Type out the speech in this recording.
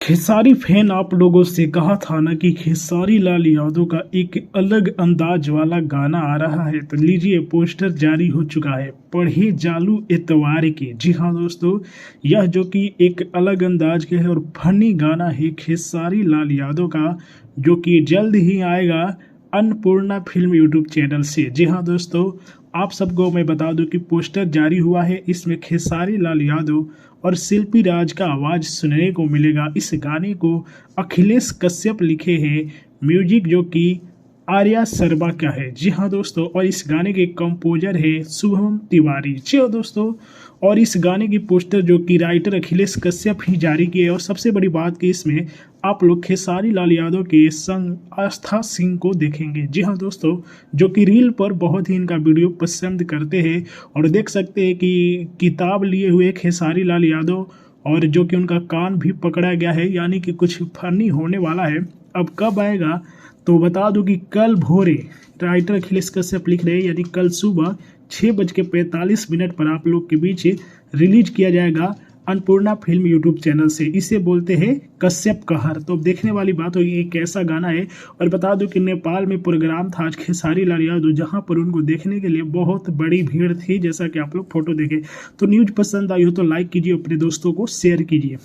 Khesari fan आप लोगों से कहा था ना कि खेसारी लाल यादव का एक अलग अंदाज वाला गाना आ रहा है। तो लीजिए, पोस्टर जारी हो चुका है, पढ़े जालू एतवार के। जी हाँ दोस्तों, यह जो कि एक अलग अंदाज के है और फनी गाना है खेसारी लाल यादव का, जो कि जल्द ही आएगा अन्नपूर्णा फिल्म यूट्यूब चैनल से। जी हाँ दोस्तों, आप सबको मैं बता दूं कि पोस्टर जारी हुआ है। इसमें खेसारी लाल यादव और शिल्पी राज का आवाज़ सुनने को मिलेगा। इस गाने को अखिलेश कश्यप लिखे हैं, म्यूजिक जो कि आर्या शर्मा का है। जी हाँ दोस्तों, और इस गाने के कंपोजर है शुभम तिवारी। जी हाँ दोस्तों, और इस गाने की पोस्टर जो कि राइटर अखिलेश कश्यप ही जारी किए है। और सबसे बड़ी बात कि इसमें आप लोग खेसारी लाल यादव के संग आस्था सिंह को देखेंगे। जी हाँ दोस्तों, जो कि रील पर बहुत ही इनका वीडियो पसंद करते हैं। और देख सकते हैं कि किताब लिए हुए खेसारी लाल यादव, और जो कि उनका कान भी पकड़ा गया है, यानी कि कुछ फनी होने वाला है। अब कब आएगा तो बता दूं कि कल भोरे राइटर अखिलेश कश्यप लिख रहे हैं, यानी कल सुबह 6:45 पर आप लोग के बीच रिलीज किया जाएगा अन्नपूर्णा फिल्म यूट्यूब चैनल से। इसे बोलते हैं कश्यप कहर। तो अब देखने वाली बात होगी ये कैसा गाना है। और बता दूं कि नेपाल में प्रोग्राम था आज खेसारी लाल यादव, जहां पर उनको देखने के लिए बहुत बड़ी भीड़ थी, जैसा कि आप लोग फोटो देखें। तो न्यूज़ पसंद आई हो तो लाइक कीजिए, अपने दोस्तों को शेयर कीजिए।